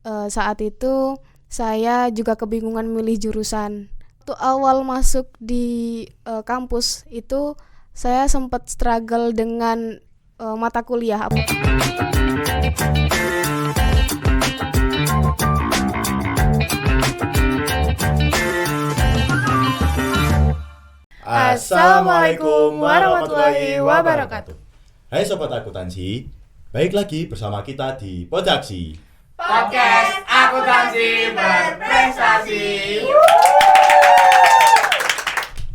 Saat itu saya juga kebingungan milih jurusan. Waktu awal masuk di kampus itu saya sempat struggle dengan mata kuliah. Assalamualaikum warahmatullahi wabarakatuh. Hai Sobat Akuntansi, baik lagi bersama kita di Podaksi Podcast Akuntansi Berprestasi.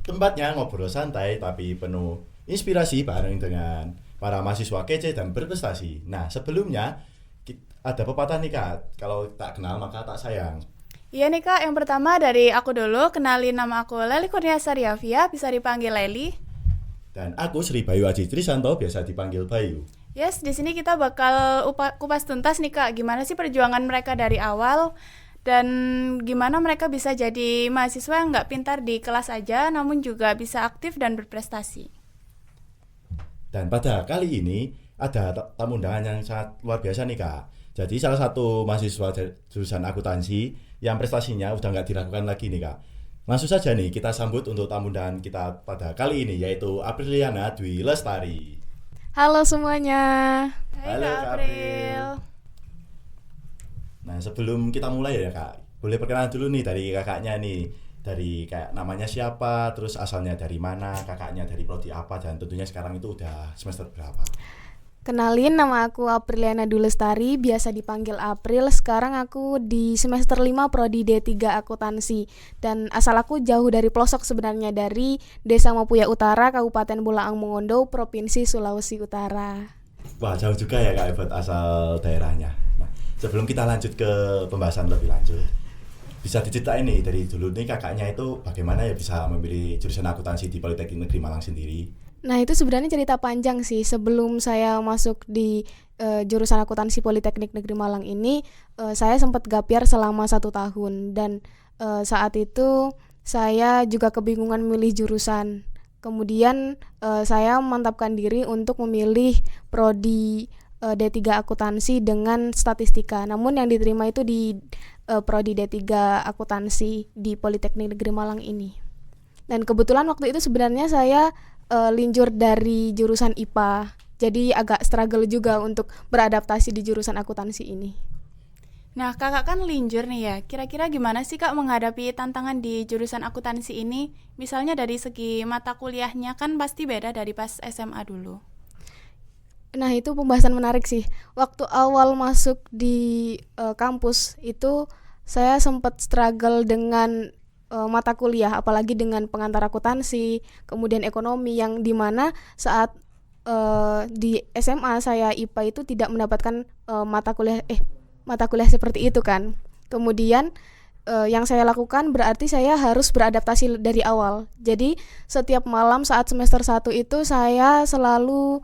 Tempatnya ngobrol santai tapi penuh inspirasi bareng dengan para mahasiswa kece dan berprestasi. Nah sebelumnya ada pepatah nih Kak, kalau tak kenal maka tak sayang. Iya nih Kak, yang pertama dari aku dulu. Kenalin, nama aku Leli Kurniasari Afia, bisa dipanggil Leli. Dan aku Sri Bayu Aji Trisanto, biasa dipanggil Bayu. Yes, di sini kita bakal kupas tuntas nih Kak, gimana sih perjuangan mereka dari awal dan gimana mereka bisa jadi mahasiswa yang nggak pintar di kelas aja, namun juga bisa aktif dan berprestasi. Dan pada kali ini ada tamu undangan yang sangat luar biasa nih Kak. Jadi salah satu mahasiswa jurusan akuntansi yang prestasinya udah nggak diragukan lagi nih Kak. Langsung saja nih kita sambut untuk tamu undangan kita pada kali ini, yaitu Apriliana Dwi Lestari. Halo semuanya. Hai Halo, Kak Kak April. Nah sebelum kita mulai ya Kak, boleh perkenalan dulu nih dari kakaknya nih. Dari kayak namanya siapa, terus asalnya dari mana, kakaknya dari prodi apa, dan tentunya sekarang itu udah semester berapa. Kenalin, nama aku Apriliana Dwi Lestari, biasa dipanggil April. Sekarang aku di semester 5 prodi D3 Akuntansi. Dan asal aku jauh dari pelosok sebenarnya, dari Desa Mapuya Utara, Kabupaten Bulaang Mongondo, Provinsi Sulawesi Utara. Wah jauh juga ya Kak buat asal daerahnya. Nah sebelum kita lanjut ke pembahasan lebih lanjut, bisa diceritain nih dari dulu nih kakaknya itu bagaimana ya bisa memilih jurusan akuntansi di Politeknik Negeri Malang sendiri. Nah itu sebenarnya cerita panjang sih. Sebelum saya masuk di jurusan akuntansi Politeknik Negeri Malang ini, saya sempat gap year selama 1 tahun. Dan saat itu saya juga kebingungan milih jurusan. Kemudian saya memantapkan diri untuk memilih prodi D3 akuntansi dengan statistika. Namun yang diterima itu di prodi D3 akuntansi di Politeknik Negeri Malang ini. Dan kebetulan waktu itu sebenarnya saya linjur dari jurusan IPA. Jadi agak struggle juga untuk beradaptasi di jurusan akuntansi ini. Nah kakak kan linjur nih ya, kira-kira gimana sih Kak menghadapi tantangan di jurusan akuntansi ini? Misalnya dari segi mata kuliahnya kan pasti beda dari pas SMA dulu. Nah itu pembahasan menarik sih. Waktu awal masuk di kampus itu saya sempat struggle dengan mata kuliah, apalagi dengan pengantar akuntansi, kemudian ekonomi, yang dimana saat di SMA saya IPA itu tidak mendapatkan mata kuliah seperti itu kan. Kemudian yang saya lakukan berarti saya harus beradaptasi dari awal. Jadi setiap malam saat semester 1 itu saya selalu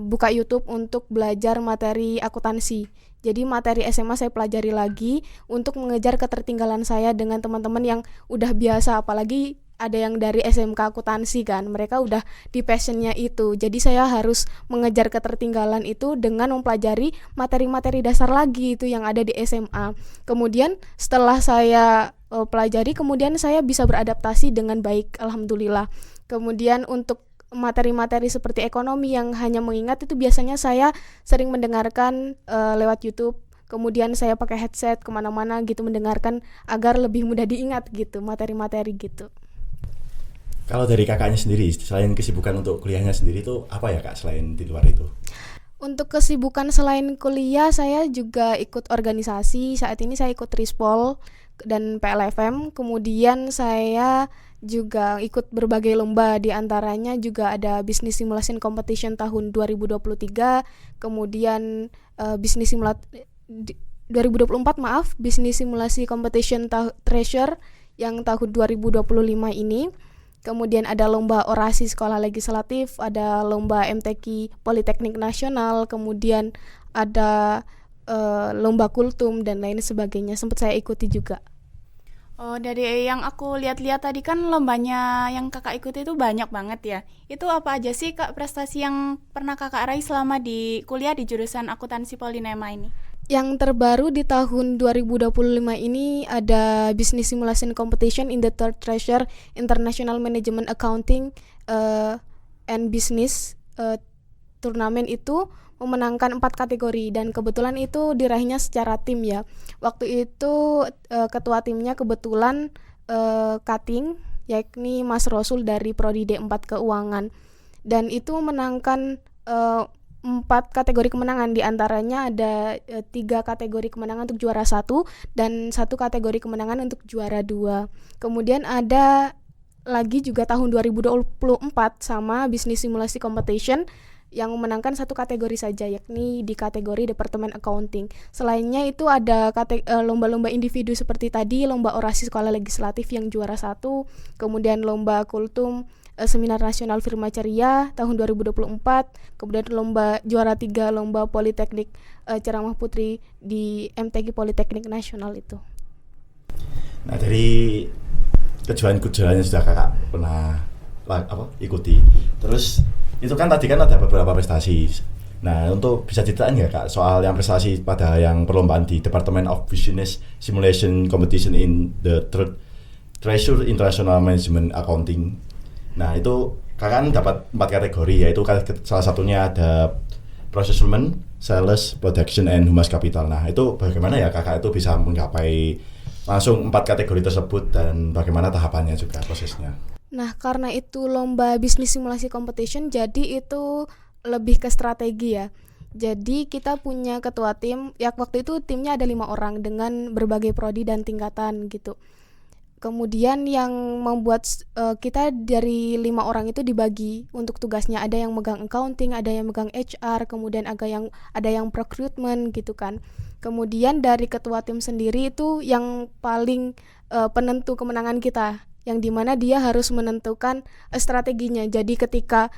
buka YouTube untuk belajar materi akuntansi. Jadi materi SMA saya pelajari lagi untuk mengejar ketertinggalan saya dengan teman-teman yang udah biasa, apalagi ada yang dari SMK akuntansi kan, mereka udah di passionnya itu. Jadi saya harus mengejar ketertinggalan itu dengan mempelajari materi-materi dasar lagi itu yang ada di SMA. Kemudian setelah saya pelajari, kemudian saya bisa beradaptasi dengan baik, alhamdulillah. Kemudian untuk materi-materi seperti ekonomi yang hanya mengingat itu biasanya saya sering mendengarkan lewat YouTube. Kemudian saya pakai headset kemana-mana gitu mendengarkan agar lebih mudah diingat gitu materi-materi gitu. Kalau dari kakaknya sendiri, selain kesibukan untuk kuliahnya sendiri itu apa ya Kak selain di luar itu? Untuk kesibukan selain kuliah, saya juga ikut organisasi. Saat ini saya ikut Rispol dan PLFM. Kemudian saya juga ikut berbagai lomba, di antaranya juga ada Business Simulation Competition tahun 2023, kemudian Business 2024 Business Simulasi Competition Treasure yang tahun 2025 ini. Kemudian ada lomba orasi sekolah legislatif, ada lomba MTQ Politeknik Nasional, kemudian ada lomba kultum dan lain sebagainya, sempat saya ikuti juga. Oh, dari yang aku lihat-lihat tadi kan lombanya yang kakak ikuti itu banyak banget ya. Itu apa aja sih Kak prestasi yang pernah kakak raih selama di kuliah di jurusan akuntansi Polinema ini? Yang terbaru di tahun 2025 ini ada Business Simulation Competition in the Third Treasure International Management Accounting and Business turnamen itu memenangkan 4 kategori dan kebetulan itu diraihnya secara tim ya. Waktu itu ketua timnya kebetulan Kating, yakni Mas Rosul dari Prodi D4 Keuangan, dan itu memenangkan 4 kategori kemenangan, diantaranya ada 3 kategori kemenangan untuk juara 1 dan 1 kategori kemenangan untuk juara 2. Kemudian ada lagi juga tahun 2024 sama Business Simulasi Competition yang memenangkan 1 kategori saja, yakni di kategori Departemen Accounting. Selainnya itu ada lomba-lomba individu seperti tadi, lomba orasi sekolah legislatif yang juara 1, kemudian lomba kultum Seminar Nasional Firma Ceria tahun 2024, kemudian lomba juara 3 lomba Politeknik Ceramah Putri di MTQ Politeknik Nasional itu. Nah, dari kejuaraan-kejuaraan yang sudah kakak pernah ikuti, terus itu kan tadi kan ada beberapa prestasi. Nah, untuk bisa ceritain nggak kak soal yang prestasi pada yang perlombaan di Department of Business Simulation Competition in the Third Treasure International Management Accounting. Nah, itu kakak kan dapat 4 kategori, yaitu salah satunya ada Procurement, Sales, Production, and Human Capital. Nah, itu bagaimana ya kakak itu bisa menggapai langsung 4 kategori tersebut dan bagaimana tahapannya juga prosesnya? Nah, karena itu lomba Business Simulasi Competition, jadi itu lebih ke strategi ya. Jadi kita punya ketua tim, ya waktu itu timnya ada 5 orang dengan berbagai prodi dan tingkatan gitu. Kemudian yang membuat kita dari 5 orang itu dibagi untuk tugasnya, ada yang megang accounting, ada yang megang HR, kemudian ada yang procurement gitu kan. Kemudian dari ketua tim sendiri itu yang paling penentu kemenangan kita, yang dimana dia harus menentukan strateginya. Jadi ketika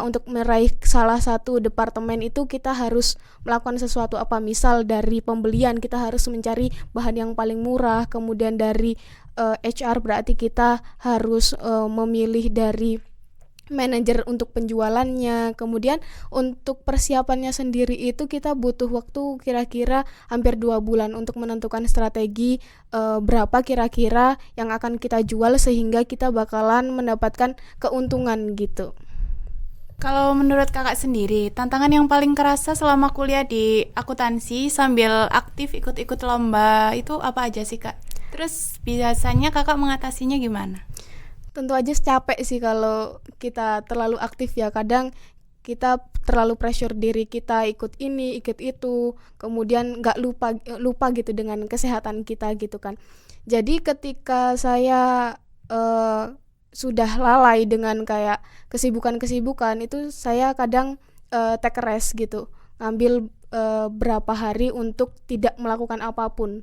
untuk meraih salah satu departemen itu kita harus melakukan sesuatu apa, misal dari pembelian kita harus mencari bahan yang paling murah, kemudian dari HR berarti kita harus memilih dari manajer untuk penjualannya. Kemudian untuk persiapannya sendiri itu kita butuh waktu kira-kira hampir 2 bulan untuk menentukan strategi berapa kira-kira yang akan kita jual sehingga kita bakalan mendapatkan keuntungan gitu. Kalau menurut kakak sendiri, tantangan yang paling kerasa selama kuliah di akuntansi sambil aktif ikut-ikut lomba itu apa aja sih kak? Terus biasanya kakak mengatasinya gimana? Tentu aja capek sih kalau kita terlalu aktif ya. Kadang kita terlalu pressure diri kita, ikut ini, ikut itu, kemudian nggak lupa gitu dengan kesehatan kita gitu kan. Jadi ketika saya sudah lalai dengan kayak kesibukan itu, saya kadang take a rest gitu, ngambil berapa hari untuk tidak melakukan apapun,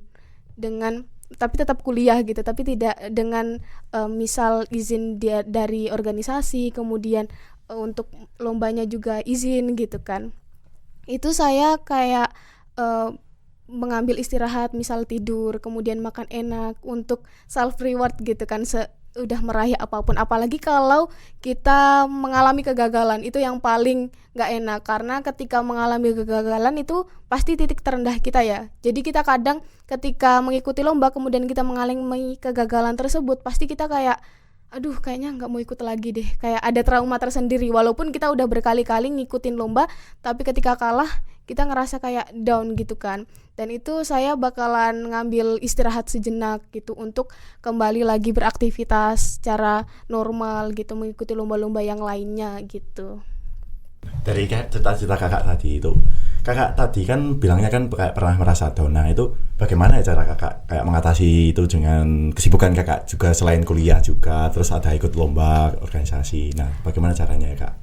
tapi tetap kuliah gitu, tapi tidak dengan misal izin dari organisasi, kemudian untuk lombanya juga izin gitu kan. Itu saya kayak mengambil istirahat, misal tidur, kemudian makan enak untuk self reward gitu kan, udah meraih apapun. Apalagi kalau kita mengalami kegagalan, itu yang paling gak enak, karena ketika mengalami kegagalan itu pasti titik terendah kita ya. Jadi kita kadang ketika mengikuti lomba kemudian kita mengalami kegagalan tersebut, pasti kita kayak aduh kayaknya gak mau ikut lagi deh, kayak ada trauma tersendiri. Walaupun kita udah berkali-kali ngikutin lomba, tapi ketika kalah kita ngerasa kayak down gitu kan. Dan itu saya bakalan ngambil istirahat sejenak gitu untuk kembali lagi beraktivitas secara normal gitu, mengikuti lomba-lomba yang lainnya gitu. Dari cerita-cerita kakak tadi itu, kakak tadi kan bilangnya kan kayak pernah merasa down. Nah, itu bagaimana ya cara kakak kayak mengatasi itu dengan kesibukan kakak juga selain kuliah juga, terus ada ikut lomba organisasi. Nah, bagaimana caranya ya kak?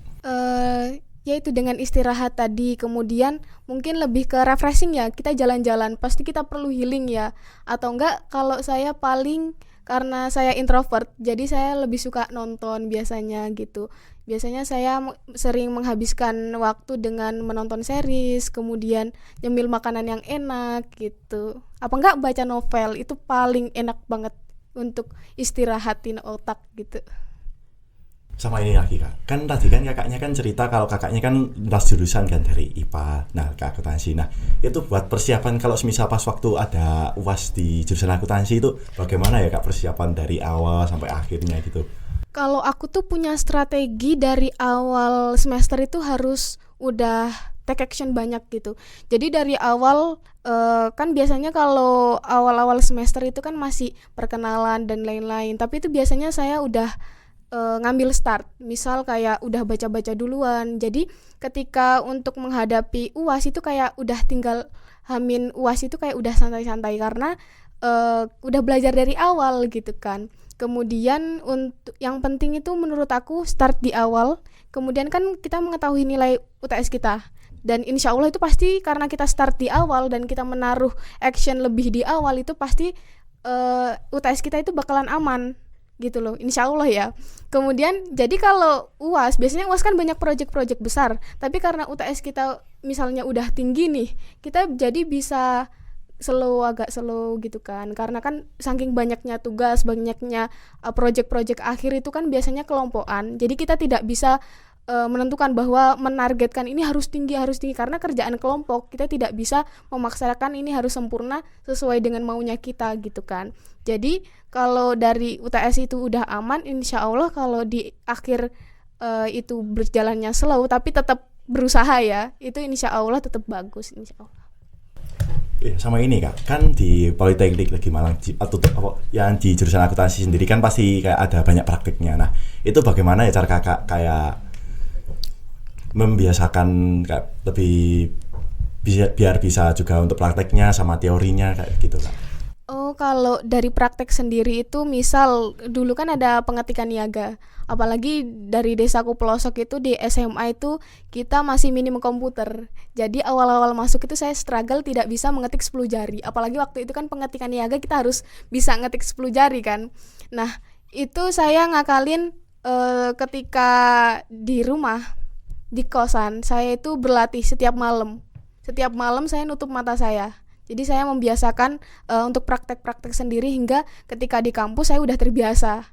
Yaitu dengan istirahat tadi, kemudian mungkin lebih ke refreshing ya, kita jalan-jalan, pasti kita perlu healing ya. Atau enggak, kalau saya paling, karena saya introvert, jadi saya lebih suka nonton biasanya gitu. Biasanya saya sering menghabiskan waktu dengan menonton series, kemudian nyemil makanan yang enak gitu. Apa enggak baca novel, itu paling enak banget untuk istirahatin otak gitu. Sama ini lagi kak, kan tadi kan kakaknya kan cerita kalau kakaknya kan lintas jurusan kan dari IPA, nah ke akuntansi. Nah itu buat persiapan kalau semisal pas waktu ada UAS di jurusan akuntansi itu bagaimana ya kak persiapan dari awal sampai akhirnya gitu? Kalau aku tuh punya strategi dari awal semester itu harus udah take action banyak gitu. Jadi dari awal kan biasanya kalau awal-awal semester itu kan masih perkenalan dan lain-lain. Tapi itu biasanya saya udah ngambil start. Misal kayak udah baca-baca duluan. Jadi ketika untuk menghadapi UAS itu kayak udah tinggal hamin UAS itu kayak udah santai-santai karena udah belajar dari awal gitu kan. Kemudian untuk yang penting itu menurut aku start di awal. Kemudian kan kita mengetahui nilai UTS kita. Dan insya Allah itu pasti karena kita start di awal dan kita menaruh action lebih di awal itu pasti UTS kita itu bakalan aman gitu loh, insya Allah ya. Kemudian jadi kalau UAS, biasanya UAS kan banyak proyek-proyek besar, tapi karena UTS kita misalnya udah tinggi nih, kita jadi bisa agak slow gitu kan, karena kan saking banyaknya tugas, banyaknya proyek-proyek akhir itu kan biasanya kelompokan, jadi kita tidak bisa menentukan bahwa menargetkan ini harus tinggi karena kerjaan kelompok, kita tidak bisa memaksakan ini harus sempurna sesuai dengan maunya kita gitu kan. Jadi kalau dari UTS itu udah aman, insya Allah kalau di akhir itu berjalannya slow tapi tetap berusaha ya, itu insya Allah tetap bagus insya Allah. Sama ini kak, kan di Politeknik Negeri Malang atau yang di jurusan akuntansi sendiri kan pasti kayak ada banyak praktiknya. Nah itu bagaimana ya cara kakak kayak membiasakan kayak lebih biar bisa juga untuk prakteknya sama teorinya kayak gitu kak? Oh, kalau dari praktek sendiri itu misal dulu kan ada pengetikan niaga. Apalagi dari desaku pelosok itu di SMA itu kita masih minim komputer. Jadi awal-awal masuk itu saya struggle tidak bisa mengetik 10 jari. Apalagi waktu itu kan pengetikan niaga kita harus bisa ngetik 10 jari kan. Nah, itu saya ngakalin ketika di rumah, di kosan, saya itu berlatih setiap malam. Setiap malam saya nutup mata saya. Jadi saya membiasakan untuk praktek-praktek sendiri hingga ketika di kampus saya udah terbiasa.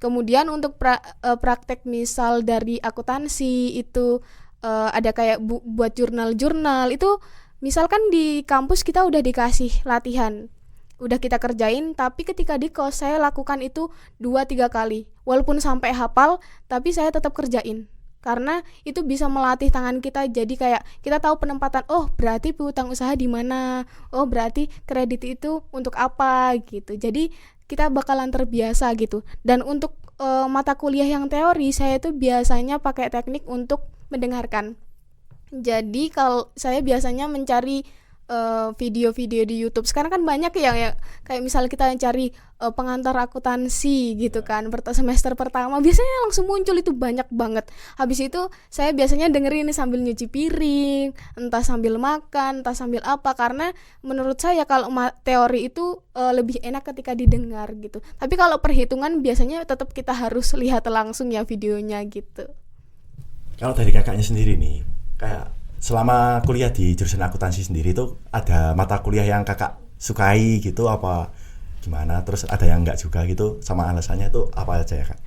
Kemudian untuk praktek misal dari akuntansi itu ada kayak buat jurnal-jurnal itu misalkan di kampus kita udah dikasih latihan, udah kita kerjain, tapi ketika di kos saya lakukan itu 2-3 kali. Walaupun sampai hafal, tapi saya tetap kerjain. Karena itu bisa melatih tangan kita, jadi kayak kita tahu penempatan, oh berarti piutang usaha di mana, oh berarti kredit itu untuk apa gitu. Jadi kita bakalan terbiasa gitu. Dan untuk mata kuliah yang teori, saya itu biasanya pakai teknik untuk mendengarkan. Jadi kalau saya biasanya mencari video-video di YouTube. Sekarang kan banyak ya kayak misal kita cari pengantar akuntansi gitu kan, semester pertama biasanya langsung muncul itu banyak banget. Habis itu saya biasanya dengerin sambil nyuci piring, entah sambil makan, entah sambil apa, karena menurut saya kalau teori itu lebih enak ketika didengar gitu. Tapi kalau perhitungan biasanya tetap kita harus lihat langsung ya videonya gitu. Kalau dari kakaknya sendiri nih, kayak selama kuliah di jurusan akuntansi sendiri itu ada mata kuliah yang kakak sukai gitu apa gimana? Terus ada yang enggak juga gitu, sama alasannya itu apa aja ya kak?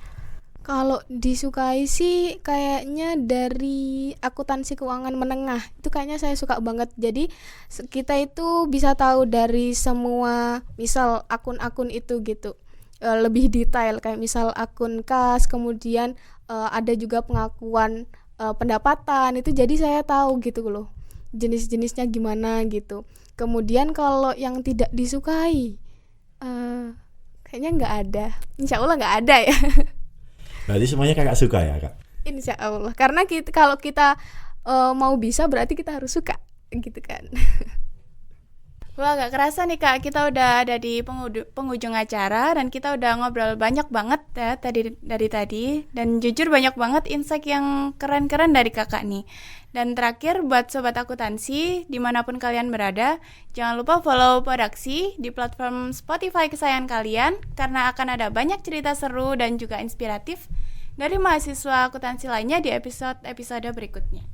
Kalau disukai sih kayaknya dari akuntansi keuangan menengah itu kayaknya saya suka banget. Jadi kita itu bisa tahu dari semua misal akun-akun itu gitu lebih detail, kayak misal akun kas, kemudian ada juga pengakuan pendapatan itu, jadi saya tahu gitu loh jenis-jenisnya gimana gitu. Kemudian kalau yang tidak disukai kayaknya nggak ada, insya Allah nggak ada ya. Berarti semuanya kakak suka ya kak? Insya Allah, karena kalau kita mau bisa berarti kita harus suka gitu kan. Wah, gak kerasa nih kak, kita udah ada di penghujung acara dan kita udah ngobrol banyak banget ya dari tadi, dan jujur banyak banget insight yang keren-keren dari kakak nih. Dan terakhir buat sobat akuntansi dimanapun kalian berada, jangan lupa follow Podaksi di platform Spotify kesayangan kalian, karena akan ada banyak cerita seru dan juga inspiratif dari mahasiswa akuntansi lainnya di episode berikutnya.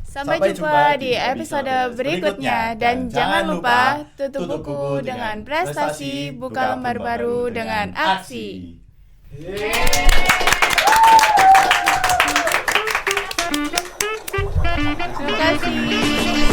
Sampai jumpa di episode berikutnya, dan jangan lupa tutup buku dengan prestasi, buka lembar baru dengan aksi. kasih.